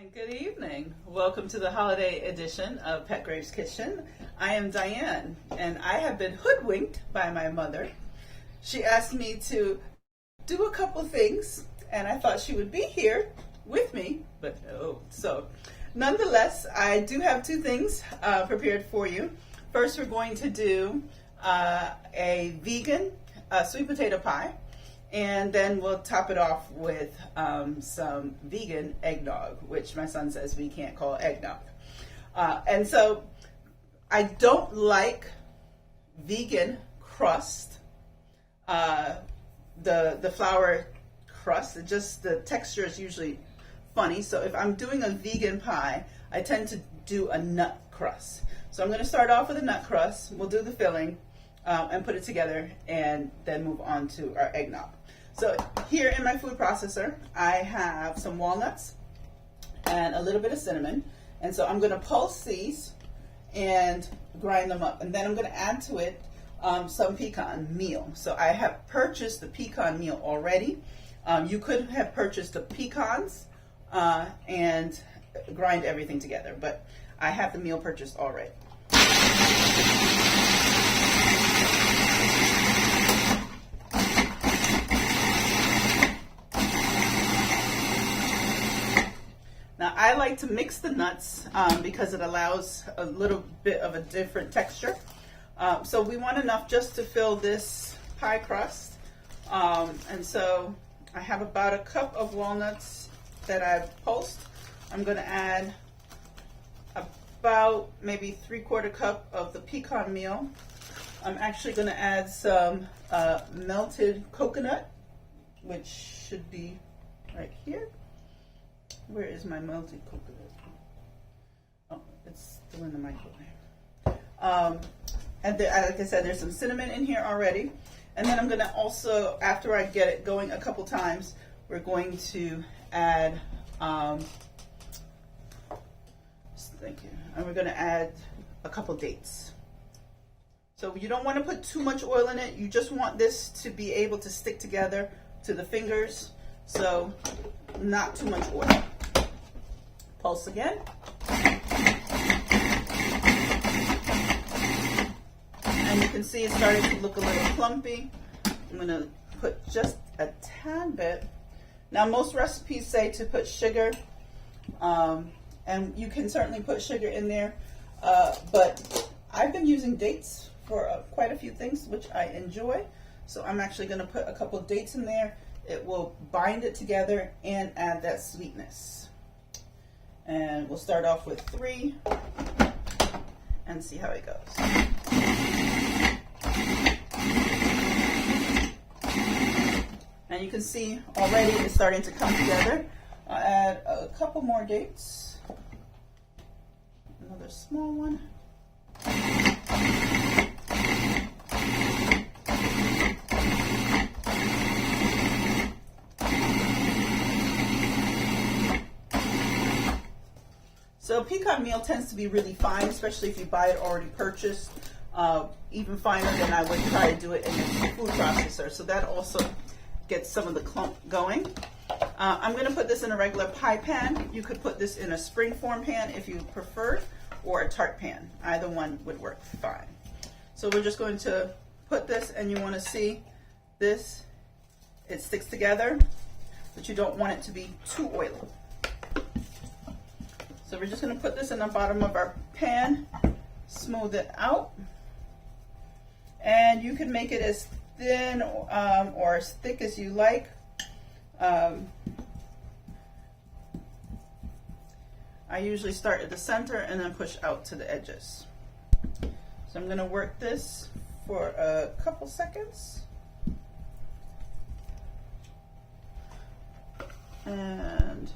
And good evening. Welcome to the holiday edition of Petgrave's Kitchen. I am Diane, and I have been hoodwinked by my mother. She asked me to do a couple things, and I thought she would be here with me, but no. So, nonetheless, I do have two things prepared for you. First, we're going to do a vegan sweet potato pie. And then we'll top it off with some vegan eggnog, which my son says we can't call eggnog. And so I don't like vegan crust, the flour crust. The texture is usually funny. So if I'm doing a vegan pie, I tend to do a nut crust. So I'm going to start off with a nut crust. We'll do the filling and put it together, and then move on to our eggnog. So here in my food processor, I have some walnuts and a little bit of cinnamon. And so I'm going to pulse these and grind them up. And then I'm going to add to it some pecan meal. So I have purchased the pecan meal already. You could have purchased the pecans and grind everything together, but I have the meal purchased already. Now, I like to mix the nuts because it allows a little bit of a different texture. So we want enough just to fill this pie crust. And so I have about a cup of walnuts that I've pulsed. I'm going to add about maybe 3/4 cup of the pecan meal. I'm actually going to add some melted coconut, which should be right here. Where is my melted coconut? Oh, it's still in the microwave. And like I said, there's some cinnamon in here already. And then I'm going to also, after I get it going a couple times, we're going to add, thank you, and we're going to add a couple dates. So you don't want to put too much oil in it. You just want this to be able to stick together to the fingers. So not too much oil. Pulse again. And you can see it's starting to look a little clumpy. I'm going to put just a tad bit. Now, most recipes say to put sugar, and you can certainly put sugar in there, but I've been using dates for quite a few things, which I enjoy. So I'm actually going to put a couple of dates in there. It will bind it together and add that sweetness. And we'll start off with 3 and see how it goes. And you can see already it's starting to come together. I'll add a couple more dates. Another small one. So pecan meal tends to be really fine, especially if you buy it already purchased, even finer than I would try to do it in a food processor. So that also gets some of the clump going. I'm going to put this in a regular pie pan. You could put this in a springform pan if you prefer, or a tart pan. Either one would work fine. So we're just going to put this, and you want to see this, it sticks together, but you don't want it to be too oily. So we're just going to put this in the bottom of our pan, smooth it out, and you can make it as thin or as thick as you like. I usually start at the center and then push out to the edges. So I'm going to work this for a couple seconds. And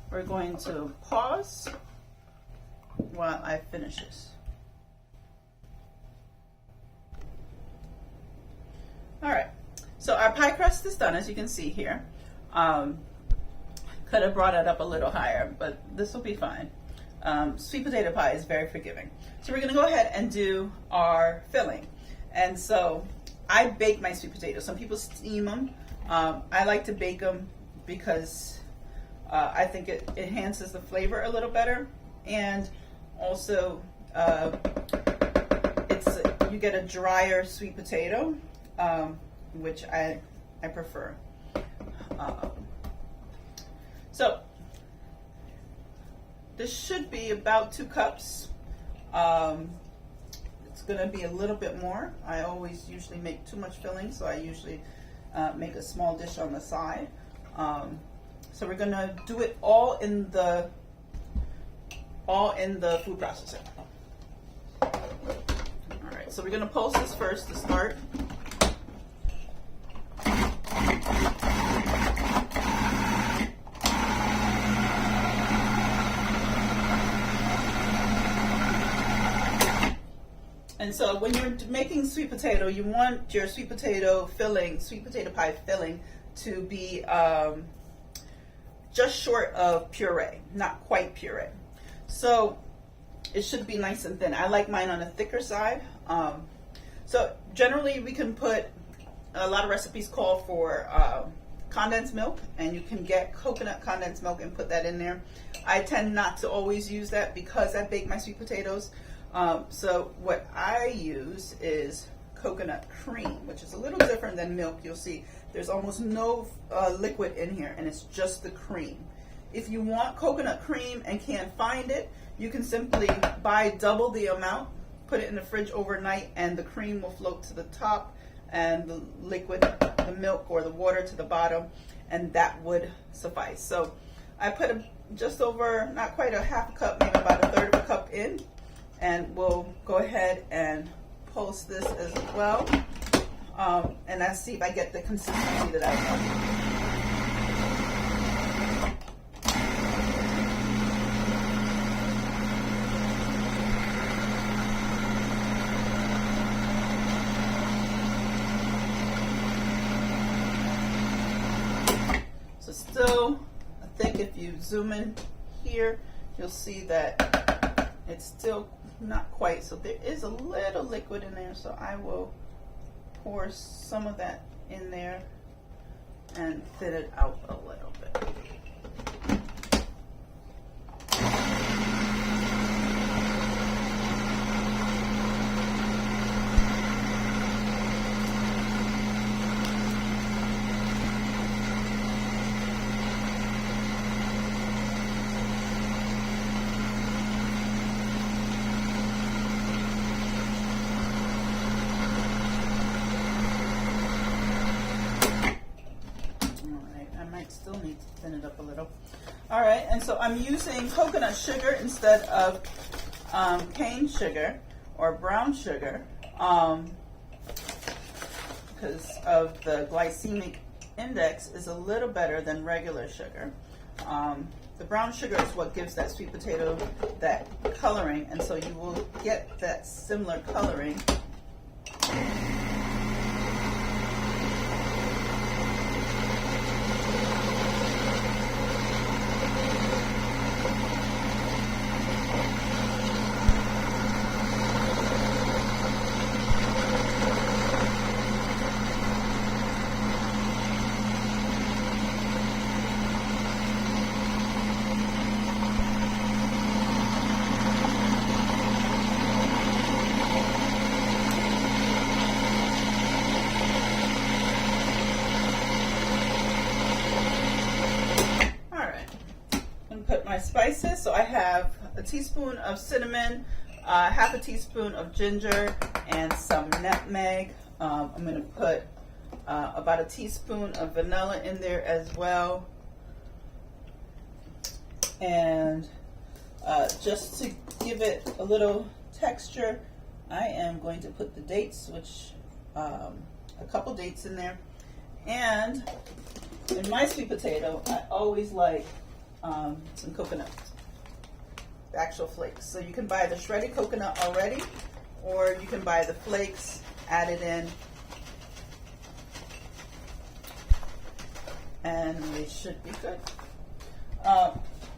we're going to pause while I finish this. All right, so our pie crust is done, as you can see here. Could have brought it up a little higher, but this will be fine. Sweet potato pie is very forgiving. So we're going to go ahead and do our filling. And so I bake my sweet potatoes. Some people steam them. I like to bake them because I think it enhances the flavor a little better, and also you get a drier sweet potato, which I prefer. So this should be about 2 cups. It's going to be a little bit more. I always usually make too much filling, so I usually make a small dish on the side. So we're going to do it all in the food processor. All right, so we're going to pulse this first to start. And so when you're making sweet potato, you want your sweet potato pie filling to be just short of puree, not quite puree. So it should be nice and thin. I like mine on the thicker side. So generally we can put, a lot of recipes call for condensed milk, and you can get coconut condensed milk and put that in there. I tend not to always use that because I bake my sweet potatoes. So what I use is coconut cream, which is a little different than milk. You'll see there's almost no liquid in here, and it's just the cream. If you want coconut cream and can't find it, you can simply buy double the amount, put it in the fridge overnight, and the cream will float to the top and the liquid, the milk or the water, to the bottom, and that would suffice. So I put just over, not quite a half a cup, maybe about a third of a cup in, and we'll go ahead and pulse this as well, and I see if I get the consistency that I want. So still, I think if you zoom in here, you'll see that it's still not quite. So there is a little liquid in there, so I will pour some of that in there and thin it out a little bit. Still need to thin it up a little. All right, and so I'm using coconut sugar instead of cane sugar or brown sugar because of the glycemic index is a little better than regular sugar. The brown sugar is what gives that sweet potato that coloring, and so you will get that similar coloring. My spices, so I have a teaspoon of cinnamon, half a teaspoon of ginger, and some nutmeg. I'm going to put about a teaspoon of vanilla in there as well, and just to give it a little texture, I am going to put the dates, which a couple dates in there. And in my sweet potato, I always like some coconut, the actual flakes. So you can buy the shredded coconut already, or you can buy the flakes, add it in, and they should be good.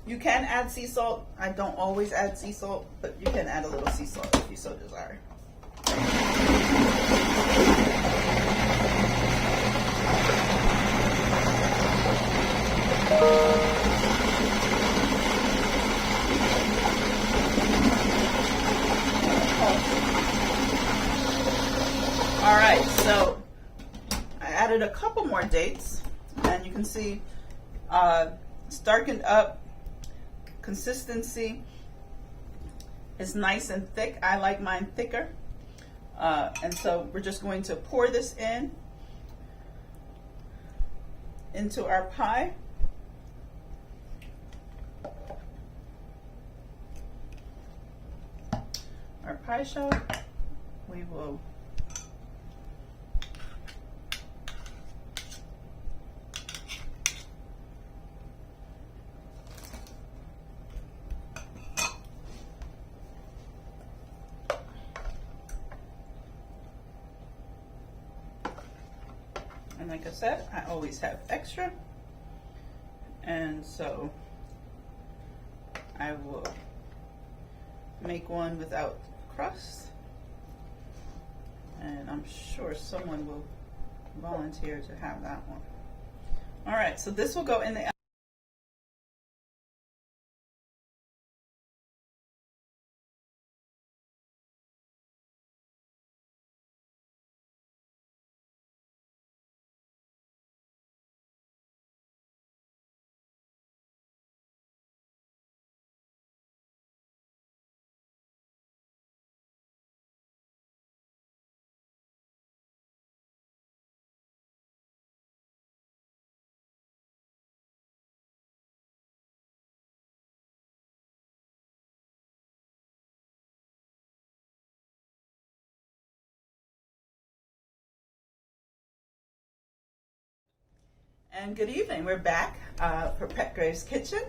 You can add sea salt. I don't always add sea salt, but you can add a little sea salt if you so desire. All right, so I added a couple more dates, and you can see it's darkened up. Consistency is nice and thick. I like mine thicker. And so we're just going to pour this into our pie. Our pie shell, we will and like I said, I always have extra, and so I will make one without crust, and I'm sure someone will volunteer to have that one. All right, so this will go in the And good evening. We're back for Petgrave's Kitchen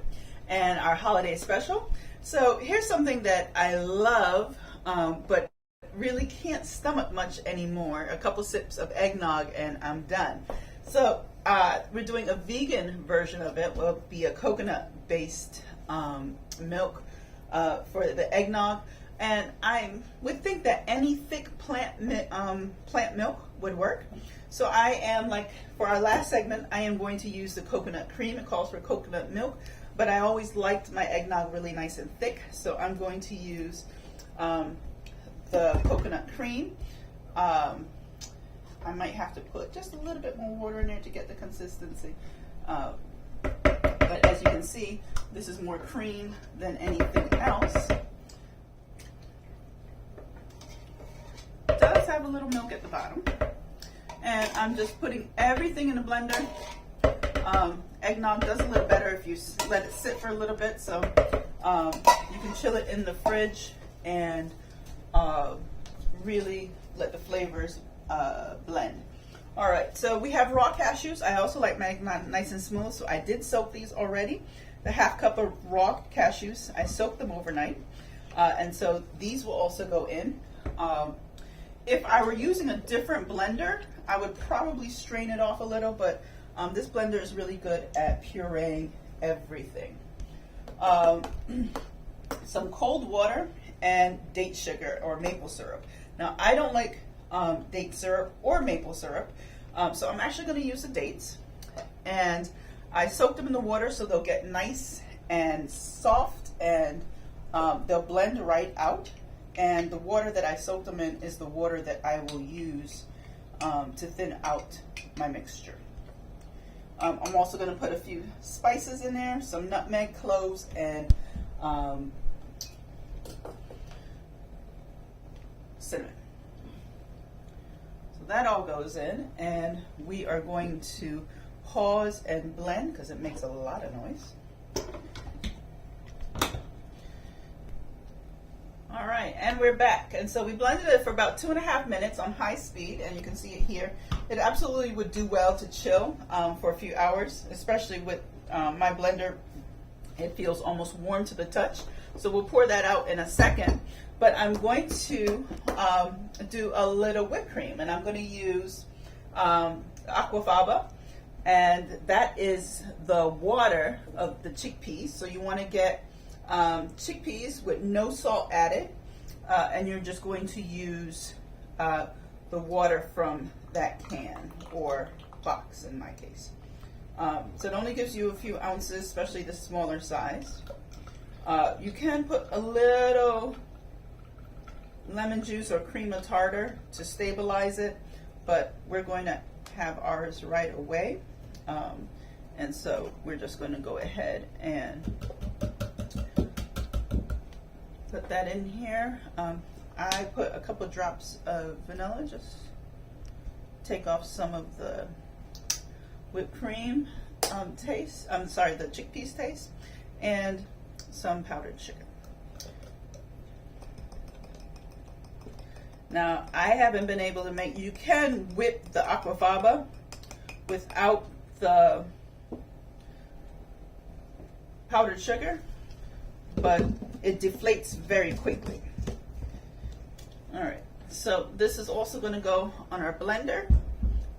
and our holiday special. So here's something that I love, but really can't stomach much anymore. A couple sips of eggnog and I'm done. So we're doing a vegan version of it. Will be a coconut-based milk for the eggnog. And I would think that any thick plant milk would work. So I am, like for our last segment, I am going to use the coconut cream. It calls for coconut milk, but I always liked my eggnog really nice and thick. So I'm going to use the coconut cream. I might have to put just a little bit more water in there to get the consistency. But as you can see, this is more cream than anything else. It does have a little milk at the bottom. And I'm just putting everything in a blender. Eggnog does a little better if you let it sit for a little bit. So you can chill it in the fridge and really let the flavors blend. All right, so we have raw cashews. I also like my eggnog nice and smooth, so I did soak these already. The half cup of raw cashews, I soaked them overnight. And so these will also go in. If I were using a different blender, I would probably strain it off a little, but this blender is really good at pureeing everything. Some cold water and date sugar or maple syrup. Now, I don't like date syrup or maple syrup, so I'm actually going to use the dates. And I soaked them in the water so they'll get nice and soft, and they'll blend right out. And the water that I soaked them in is the water that I will use to thin out my mixture. I'm also going to put a few spices in there, some nutmeg, cloves, and cinnamon. So that all goes in, and we are going to pause and blend because it makes a lot of noise. All right, and we're back. And so we blended it for about 2.5 minutes on high speed, and you can see it here. It absolutely would do well to chill for a few hours, especially with my blender. It feels almost warm to the touch. So we'll pour that out in a second. But I'm going to do a little whipped cream, and I'm going to use Aquafaba. and that is the water of the chickpeas. So you want to get chickpeas with no salt added, and you're just going to use the water from that can or box in my case. So it only gives you a few ounces, especially the smaller size. You can put a little lemon juice or cream of tartar to stabilize it, but we're going to have ours right away. And so we're just going to go ahead and put that in here. I put a couple drops of vanilla, just take off some of the whipped cream taste, I'm sorry, the chickpeas taste, and some powdered sugar. Now, I haven't been able to make, you can whip the Aquafaba without the powdered sugar, but it deflates very quickly. All right, so this is also going to go on our blender,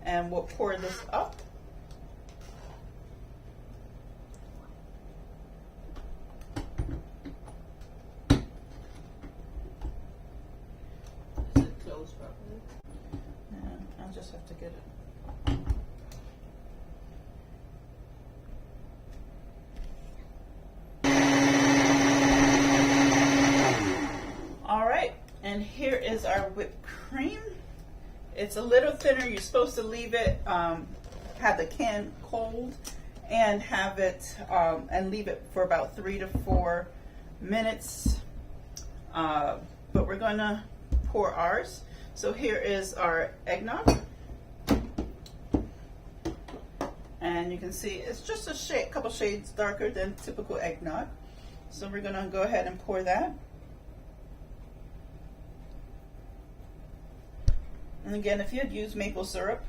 and we'll pour this up. Is it closed properly? Yeah, I'll just have to get it. And here is our whipped cream. It's a little thinner. You're supposed to leave it, have the can cold, and have it, and leave it for about 3 to 4 minutes. But we're gonna pour ours. So here is our eggnog. And you can see it's just a couple shades darker than typical eggnog. So we're gonna go ahead and pour that. And again, if you had used maple syrup,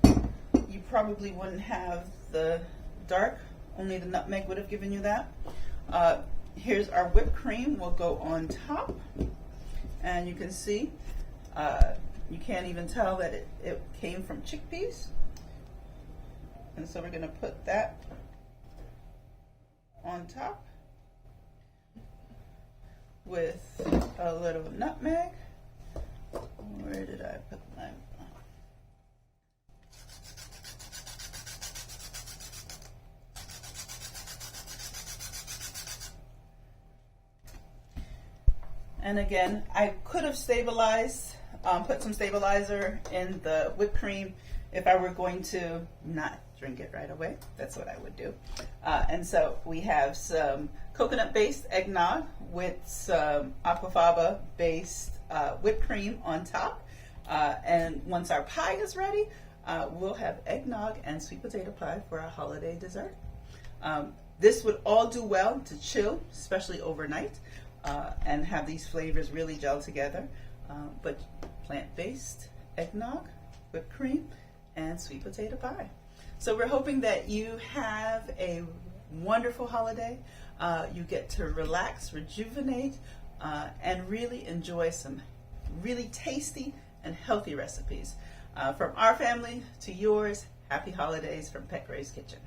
you probably wouldn't have the dark, only the nutmeg would have given you that. Here's our whipped cream, will go on top. And you can see, you can't even tell that it came from chickpeas. And so we're gonna put that on top with a little nutmeg. Where did I put my? And again, I could have stabilized, put some stabilizer in the whipped cream if I were going to not drink it right away. That's what I would do. And so we have some coconut-based eggnog with some Aquafaba-based whipped cream on top. And once our pie is ready, we'll have eggnog and sweet potato pie for our holiday dessert. This would all do well to chill, especially overnight, and have these flavors really gel together. But plant-based eggnog, whipped cream, and sweet potato pie. So we're hoping that you have a wonderful holiday. You get to relax, rejuvenate, and really enjoy some really tasty and healthy recipes. From our family to yours, happy holidays from Petgrave's Kitchen.